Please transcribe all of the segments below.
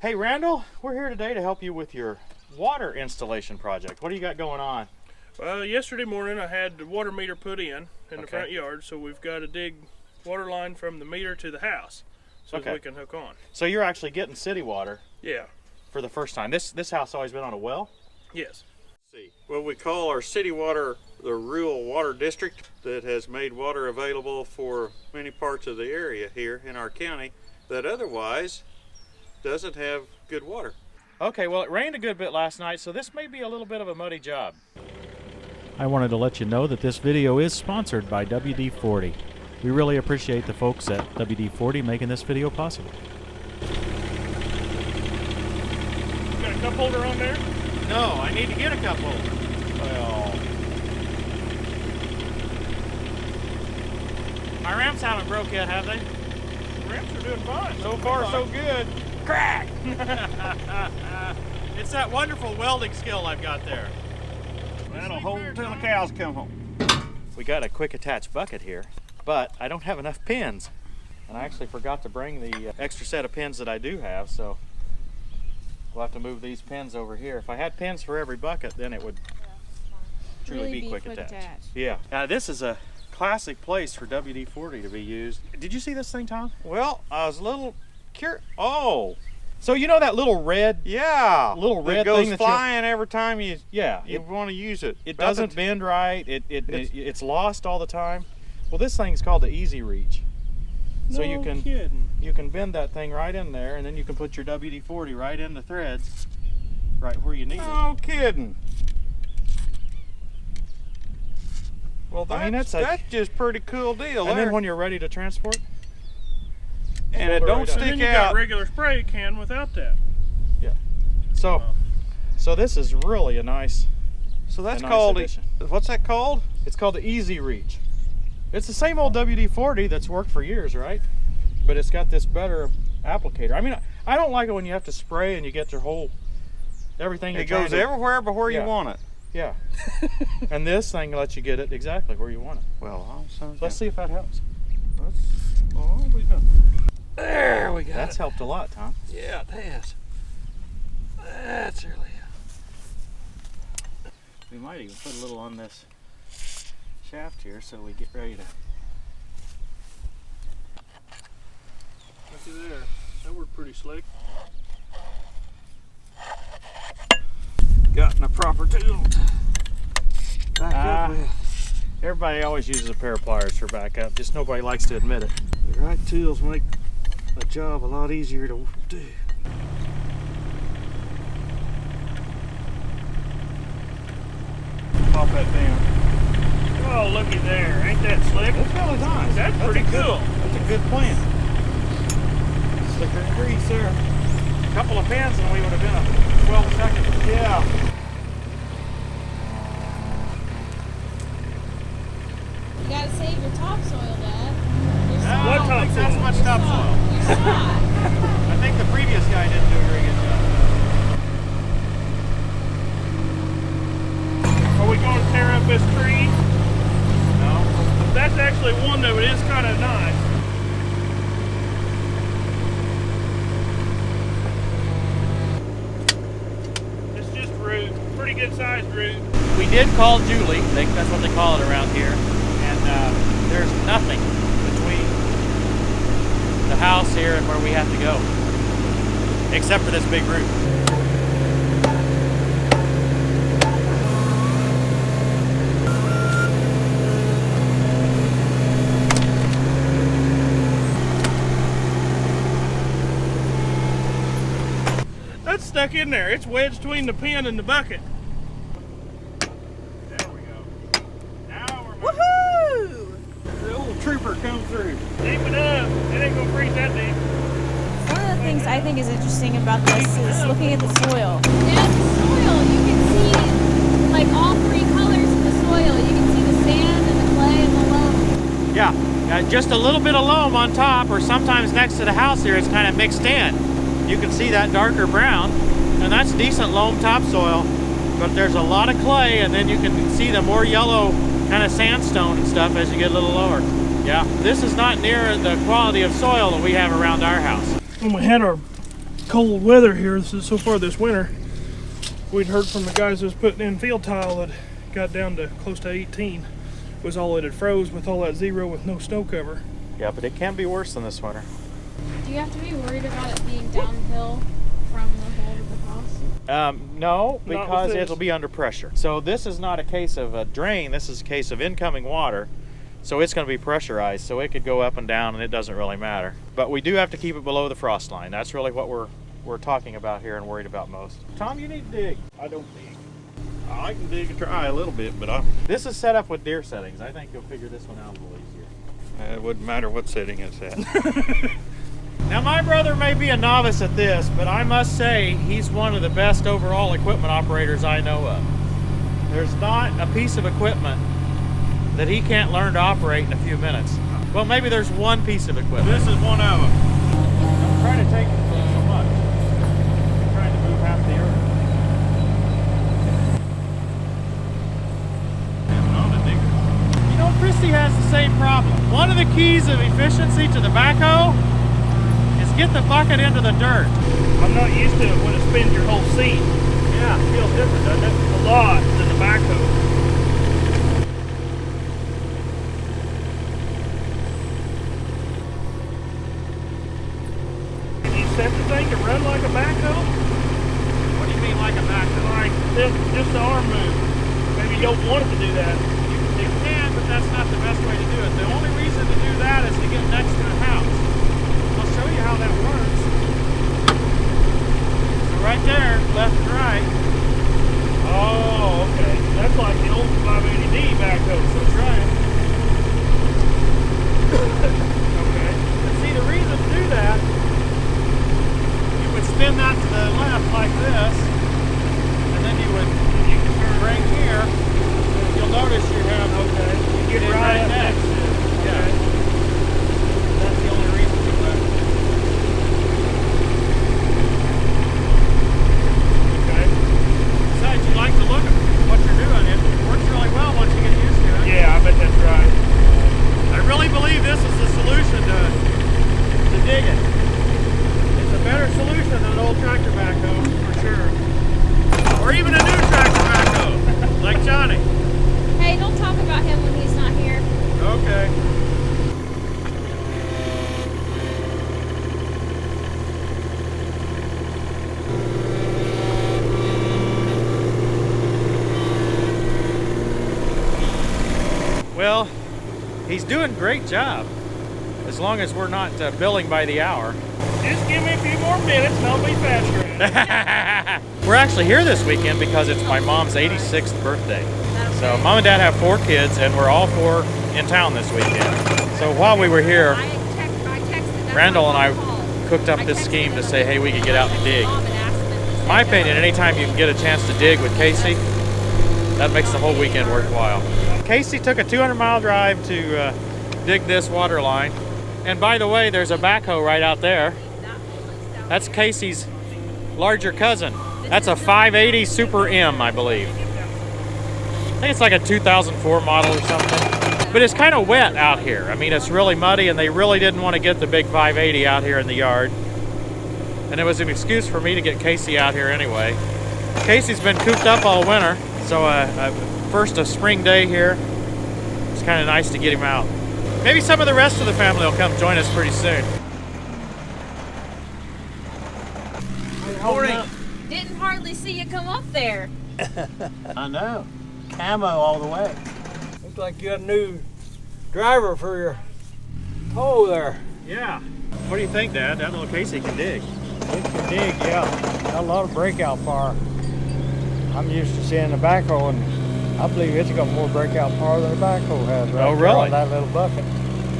Hey Randall, we're here today to help you with your water installation project. What do you got going on? Well, yesterday morning I had the water meter put in the front yard, so we've got to dig water line from the meter to the house so that we can hook on. So you're actually getting city water? Yeah. For the first time. This house always been on a well? Yes. What we call our city water, the rural water district that has made water available for many parts of the area here in our county that otherwise doesn't have good water. Okay, well it rained a good bit last night, so this may be a little bit of a muddy job. I wanted to let you know that this video is sponsored by WD-40. We really appreciate the folks at WD-40 making this video possible. Got a cup holder on there? No, I need to get a cup holder. Well, my ramps haven't broke yet, have they? The ramps are doing fine. So far, so good. Crack! It's that wonderful welding skill I've got there. That'll hold until the cows come home. We got a quick attach bucket here, but I don't have enough pins. And I actually forgot to bring the extra set of pins that I do have, so we'll have to move these pins over here. If I had pins for every bucket, then it would truly be quick attach. Yeah. Now this is a classic place for WD-40 to be used. Did you see this thing, Tom? Well, I was a little curious. Oh! So you know that little red, little red goes thing that flying every time you it want to use it. It doesn't bend right. It's lost all the time. Well, this thing's called the Easy Reach. So you can bend that thing right in there, and then you can put your WD-40 right in the threads, right where you need it. No kidding. Well, that's just pretty cool deal. And then when you're ready to transport, and it don't stick out. And then you got a regular spray can without that. Yeah. So this is really a nice. So that's called. What's that called? It's called the Easy Reach. It's the same old WD-40 that's worked for years, right? But it's got this better applicator. I mean, I don't like it when you have to spray and you get your whole everything. It goes everywhere but where you want it. Yeah. And this thing lets you get it exactly where you want it. Well, so let's see if that helps. There we go. That's helped a lot, Tom. Yeah, it has. That's really. We might even put a little on this shaft here so we get ready to. Looky there. That worked pretty slick. Gotten a proper tool. Back up with. Everybody always uses a pair of pliers for backup, just nobody likes to admit it. The right tools make a job a lot easier to do. Pop that down. Oh, looky there. Ain't that slick? That's really nice. That's pretty cool. That's a good plan. Slicker and grease there. A couple of pins and we would have been a 12 seconds. Yeah. You gotta save your topsoil, Dad. I don't think that's much topsoil. Your sod. I think the previous guy didn't do a very good job. Are we going to tear up this tree? No. That's actually one that is kind of nice. It's just root. Pretty good sized root. We did call Julie. That's what they call it around here. And there's nothing between the house here and where we have to go, except for this big root. That's stuck in there. It's wedged between the pin and the bucket. There we go. Now we're Woohoo! The old trooper come through. Deep it up. It ain't gonna freeze that deep. One of the things I think is interesting about this is looking at the soil. Yeah, the soil, you can see like all three colors of the soil. You can see the sand and the clay and the loam. Yeah, just a little bit of loam on top, or sometimes next to the house here, it's kind of mixed in. You can see that darker brown, and that's decent loam topsoil, but there's a lot of clay, and then you can see the more yellow kind of sandstone and stuff as you get a little lower. Yeah, this is not near the quality of soil that we have around our house. When we had our cold weather here so far this winter. We'd heard from the guys that was putting in field tile that got down to close to 18 was all it had froze with all that zero with no snow cover. Yeah, but it can be worse than this winter. Do you have to be worried about it being downhill from the hole to the house? No, Not because with this. it'll be under pressure. So this is not a case of a drain, this is a case of incoming water. So it's going to be pressurized, so it could go up and down and it doesn't really matter. But we do have to keep it below the frost line. That's really what we're talking about here and worried about most. Tom, you need to dig. I don't dig. I can dig and try a little bit, but This is set up with deer settings. I think you'll figure this one out a little easier. it wouldn't matter what setting it's at. Now my brother may be a novice at this, but I must say he's one of the best overall equipment operators I know of. There's not a piece of equipment that he can't learn to operate in a few minutes. Well, maybe there's one piece of equipment. This is one of them. I'm trying to take it so much. I'm trying to move half the earth. You know, Christy has the same problem. One of the keys of efficiency to the backhoe is get the bucket into the dirt. I'm not used to it when it spins your whole seat. Yeah, it feels different, doesn't it? A lot than the backhoe. Set the thing to run like a backhoe? What do you mean like a backhoe? Like this, just the arm move. Maybe you don't want it to do that. You can, but that's not the best way to do it. The only reason to do that is to get next to the house. I'll show you how that works. So right there, left and right. Oh, okay. That's like the old 580D backhoe. That's right. Okay. And see, the reason to do that, you would spin that to the left like this, and then you would bring here, and you'll notice you have, You get get right up next. next to it. Yeah. That's the only reason to do it. Okay. Besides, you like to look at what you're doing. It works really well once you get used to it. Yeah, I bet that's right. I really believe this is the solution to digging. It's a better solution than an old tractor backhoe, for sure. Or even a new tractor backhoe, like Johnny. Hey, don't talk about him when he's not here. Okay. Well, he's doing a great job, as long as we're not billing by the hour. Just give me a few more minutes and I'll be faster. We're actually here this weekend because it's my mom's 86th birthday. So Mom and Dad have 4 kids and we're all 4 in town this weekend. So while we were here, Randall and I cooked up this scheme to say, hey, we could get out and dig. In my opinion, anytime you can get a chance to dig with Casey, that makes the whole weekend worthwhile. Casey took a 200-mile drive to dig this water line. And by the way, there's a backhoe right out there. That's Casey's larger cousin. That's a 580 Super M, I believe. I think it's like a 2004 model or something. But it's kind of wet out here. I mean, it's really muddy, and they really didn't want to get the big 580 out here in the yard. And it was an excuse for me to get Casey out here anyway. Casey's been cooped up all winter, so first a spring day here. It's kind of nice to get him out. Maybe some of the rest of the family will come join us pretty soon. Morning. Didn't hardly see you come up there. I know. Camo all the way. Looks like you got a new driver for your hole there. Yeah. What do you think, Dad? That little Casey can dig. It can dig, yeah. Got a lot of breakout power. I'm used to seeing the backhoe, and I believe it's got more breakout power than the backhoe has right Oh, there really? on that little bucket.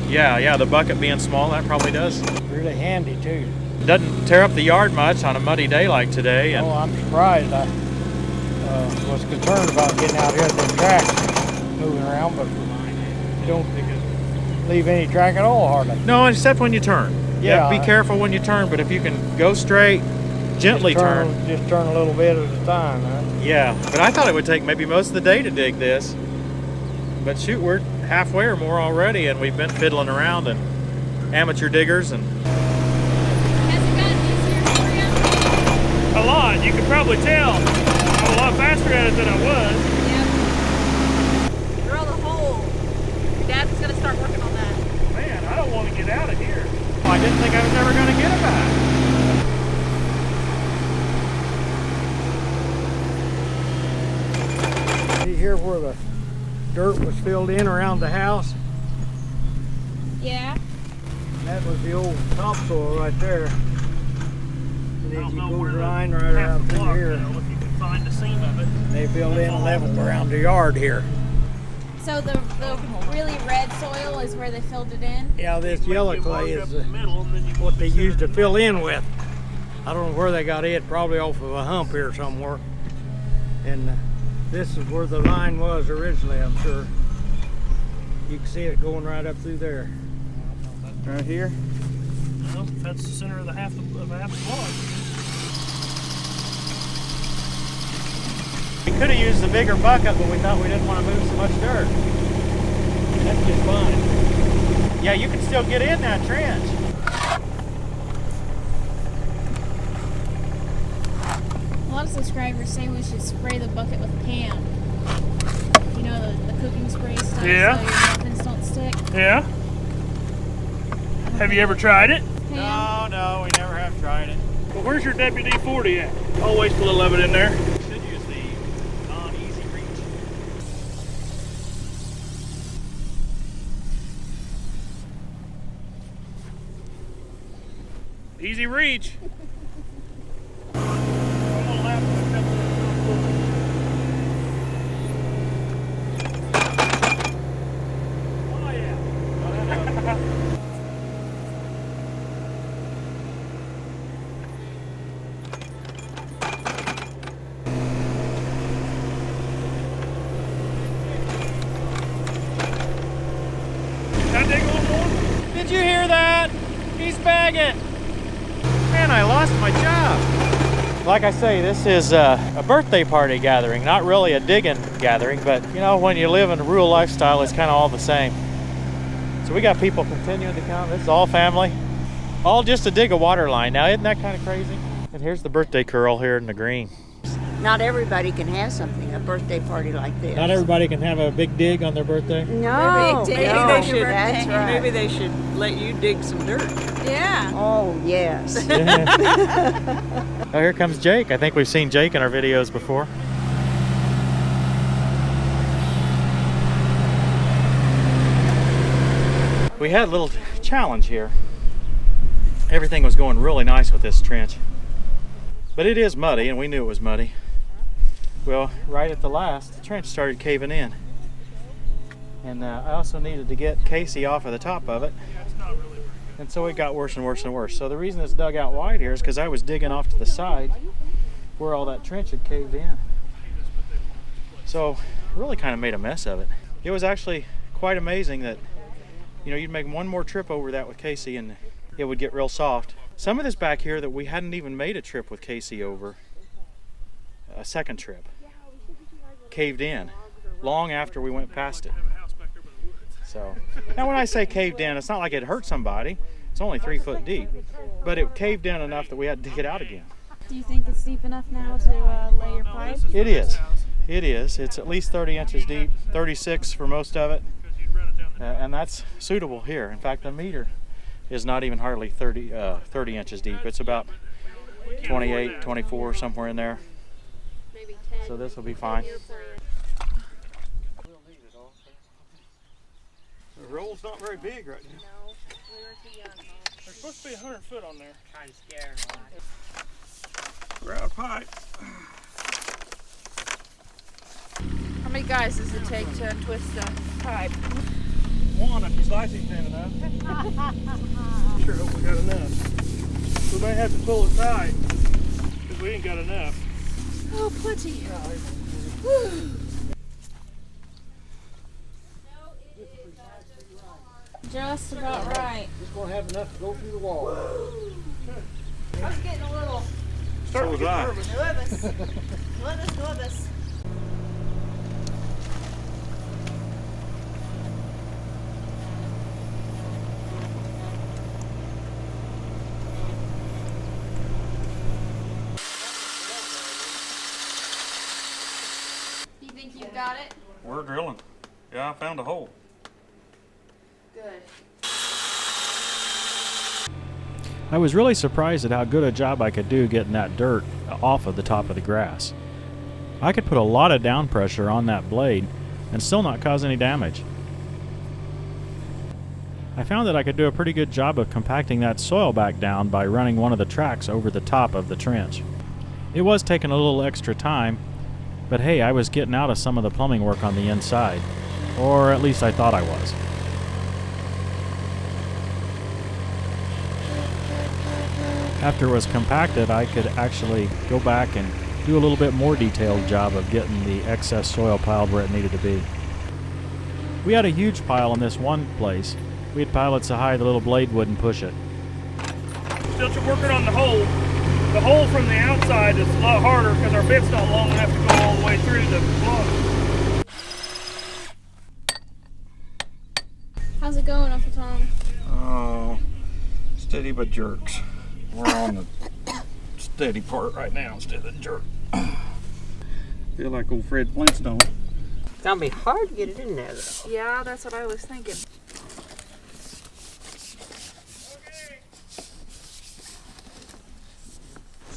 Yeah, the bucket being small, that probably does. Really handy, too. Doesn't tear up the yard much on a muddy day like today. And Oh, I'm surprised. I was concerned about getting out here at the track, moving around, but you don't leave any track at all, hardly. no, except when you turn. You have to Yeah. be careful when you turn, but if you can go straight, gently turn. Just turn a little bit at a time, huh? Yeah, but I thought it would take maybe most of the day to dig this. But shoot, we're halfway or more already, and we've been fiddling around and amateur diggers. And Has it gotten easier for you? can probably tell I'm a lot faster at it than I was. Yep. Drill the hole. Your dad's gonna start working on that. Man, I don't want to get out of here. Well, I didn't think I was ever going to get it back. See here where the dirt was filled in around the house? Yeah. That was the old topsoil right there. And I then don't you know go where line the right half out the through block, here. you know, if you can find the seam of it. They filled in and leveled around the yard here. So the really red soil is where they filled it in? Yeah, this yellow clay is what what they used to fill in with. I don't know where they got it, probably off of a hump here somewhere. And this is where the line was originally, I'm sure. You can see it going right up through there. Right here. Well, that's the center of the half the block. We could have used the bigger bucket, but we thought we didn't want to move so much dirt. That's just fine. Yeah, you can still get in that trench. A lot of subscribers say we should spray the bucket with Pam. You know, the cooking spray stuff, Yeah. so your muffins don't stick. Yeah. Have you ever tried it? Pam? No, we never have tried it. Well, where's your WD-40 at? I'll waste a little of it in there. Should use the non-easy reach. Easy reach. Can I dig a little more? Did you hear that? He's bagging. Man, I lost my job. Like I say, this is a birthday party gathering, not really a digging gathering, but you know, when you live in a rural lifestyle, it's kind of all the same. So we got people continuing to come. This is all family. All just to dig a water line. Now, isn't that kind of crazy? And here's the birthday curl here in the green. Not everybody can have something, a birthday party like this. Not everybody can have a big dig on their birthday. No, Maybe no, they should- that's right. Maybe they should let you dig some dirt. Yeah. Oh, yes. Oh, here comes Jake. I think we've seen Jake in our videos before. We had a little challenge here. Everything was going really nice with this trench, but it is muddy, and we knew it was muddy. Well, right at the last, the trench started caving in, and I also needed to get Casey off of the top of it, and so it got worse and worse and worse. So the reason it's dug out wide here is because I was digging off to the side where all that trench had caved in. So really kind of made a mess of it. It was actually quite amazing that, you know, you'd make one more trip over that with Casey and it would get real soft. Some of this back here that we hadn't even made a trip with Casey over, a second trip, caved in long after we went past it. So now when I say caved in, it's not like it hurt somebody. It's only 3 foot deep, but it caved in enough that we had to dig it out again. Do you think it's deep enough now to lay your pipe? It is. It is. It's at least 30 inches deep, 36 for most of it, and that's suitable here. In fact, the meter is not even hardly 30 inches deep. It's about 28, 24, somewhere in there. So this will be fine. The roll's not very big right now. There's supposed to be 100 foot on there. Kind of scared. We're out of pipe. How many guys does it take to twist the pipe? One, if your slicing's thin enough. Sure hope we got enough. We may have to pull it tight because we ain't got enough. Oh, plenty. Just about right. Just gonna have enough to go through the wall. I was getting a little Start with that. nervous. Nervous. got it? We're drilling. Yeah, I found a hole. Good. I was really surprised at how good a job I could do getting that dirt off of the top of the grass. I could put a lot of down pressure on that blade and still not cause any damage. I found that I could do a pretty good job of compacting that soil back down by running one of the tracks over the top of the trench. It was taking a little extra time, but hey, I was getting out of some of the plumbing work on the inside. Or at least I thought I was. After it was compacted, I could actually go back and do a little bit more detailed job of getting the excess soil piled where it needed to be. We had a huge pile in this one place. We had piled it so high the little blade wouldn't push it. Still working on the hole. The hole from the outside is a lot harder because our bit's not long enough to go all the way through the plug. How's it going, Uncle Tom? Oh, steady but jerks. We're on the steady part right now instead of the jerk. Feel like old Fred Flintstone. It's gonna be hard to get it in there though. Yeah, that's what I was thinking.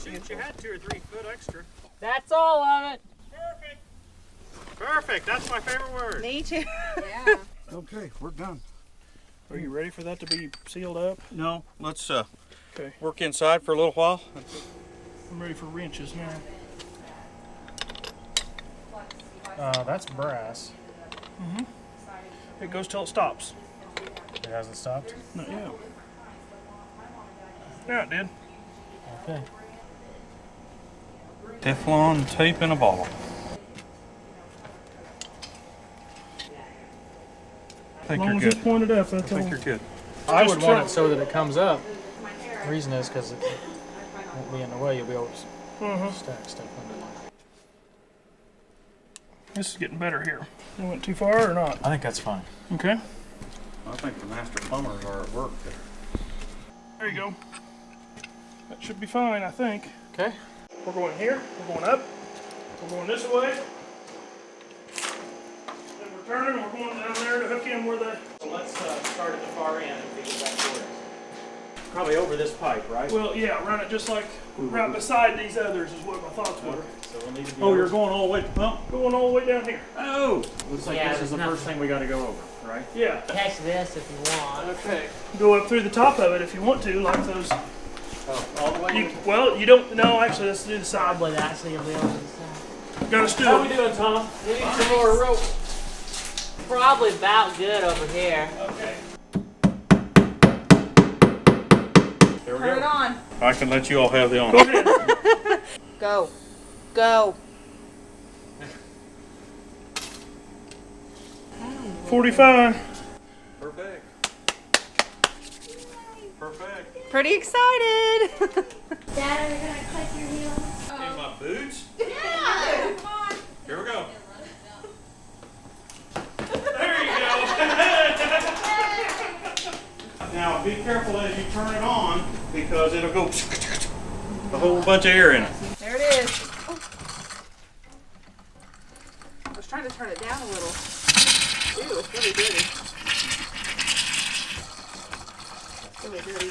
Shoot, you had 2 or 3 foot extra. That's all of it. Perfect. Perfect, that's my favorite word. Me too. Yeah. Okay, we're done. Are you ready for that to be sealed up? No, let's Okay. work inside for a little while. I'm ready for wrenches now. That's brass. It goes till it stops. It hasn't stopped? Not yet. Yeah, it did. Okay. Teflon tape and a ball. I As think long you're as good. it's pointed up, I that's all. think you're good. I Just would want try- it so that it comes up. The reason is because it won't be in the way. You'll be able to stack stuff under it. This is getting better here. I went too far or not? I think that's fine. Okay. I think the master plumbers are at work there. There you go. That should be fine, I think. Okay. We're going here, we're going up, we're going this way. Then we're turning, we're going down there to hook in where the... So let's start at the far end and figure back towards. Probably over this pipe, right? Well, yeah, run it just like right beside these others is what my thoughts were. So we'll need to be Oh, over- you're going all the way to the pump? Going all the way down here. Oh! Looks like Yeah, this is the there's first thing we got to go over, right? Yeah. Catch this if you want. Okay. Go up through the top of it if you want to, like those. Oh, all the way. Well, you don't, no, actually, let's do the side. Probably actually you'll be able to decide. Got a stool. How we doing, Tom? We need some more rope. Probably about good over here. Okay. There we Turn it go. on. I can let you all have the Go honor. ahead. Go. Go. 45. Perfect. Perfect. Pretty excited. Dad, are we gonna click your heels? In my boots? Yeah! Come on. Here we go. There you go. Now be careful as you turn it on because it'll go a whole bunch of air in it. There it is. Oh. I was trying to turn it down a little. Ooh, it's really dirty. Really dirty.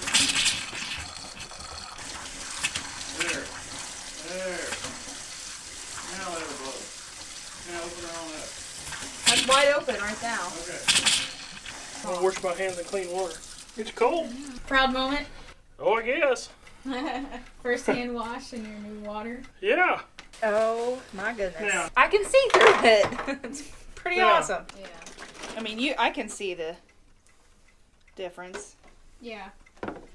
There. There. Now let her blow. Now open her on up. That's wide open right now. Okay. I'm gonna wash my hands in clean water. It's cold. Proud moment. Oh, I guess. First hand wash in your new water. Yeah. Oh my goodness. Now- I can see through it. It's pretty Yeah. awesome. Yeah. I mean, I can see the difference. Yeah.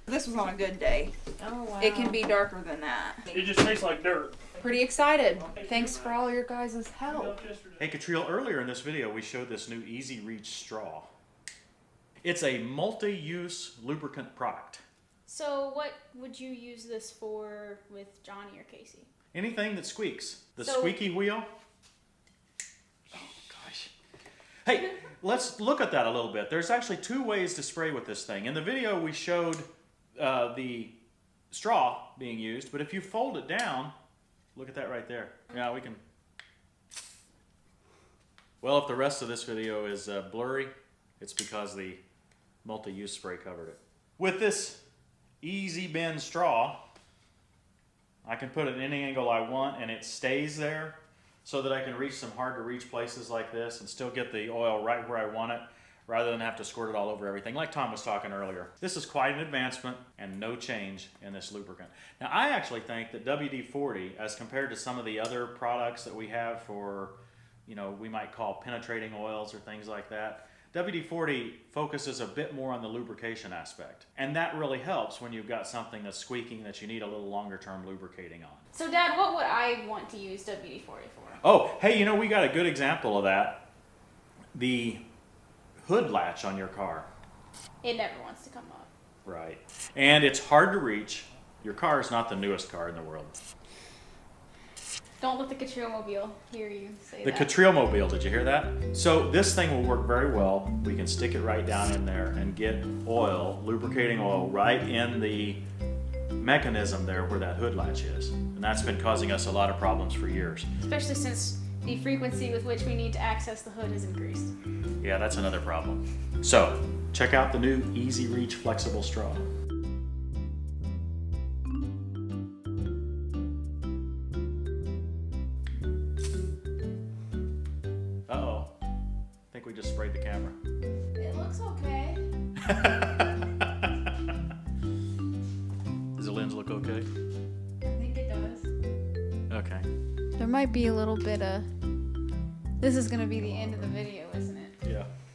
This was on a good day. Oh wow. It can be darker than that. It just tastes like dirt. Pretty excited. Thanks for all your guys' help. Hey, Catriel, earlier in this video, we showed this new Easy Reach straw. It's a multi-use lubricant product. So what would you use this for with Johnny or Casey? Anything that squeaks. The So- squeaky wheel. Oh, gosh. Hey, let's look at that a little bit. There's actually 2 ways to spray with this thing. In the video, we showed the straw being used, but if you fold it down, look at that right there. Yeah, we can. Well, if the rest of this video is blurry, it's because the multi-use spray covered it. With this easy bend straw, I can put it in any angle I want and it stays there so that I can reach some hard to reach places like this and still get the oil right where I want it, rather than have to squirt it all over everything like Tom was talking earlier. This is quite an advancement and no change in this lubricant. Now I actually think that WD-40, as compared to some of the other products that we have for, you know, we might call penetrating oils or things like that, WD-40 focuses a bit more on the lubrication aspect. And that really helps when you've got something that's squeaking that you need a little longer term lubricating on. So Dad, what would I want to use WD-40 for? Oh, hey, you know, we got a good example of that. The hood latch on your car. It never wants to come up. Right. And it's hard to reach. Your car is not the newest car in the world. Don't let the Catriomobile hear you say The that. Catriomobile, did you hear that? So this thing will work very well. We can stick it right down in there and get oil, lubricating oil, right in the mechanism there where that hood latch is. And that's been causing us a lot of problems for years. Especially since the frequency with which we need to access the hood has increased. Yeah, that's another problem. So, check out the new Easy Reach Flexible Straw. Uh-oh. I think we just sprayed the camera. It looks okay. Does the lens look okay? I think it does. Okay. There might be a little bit of... This is going to be the end of the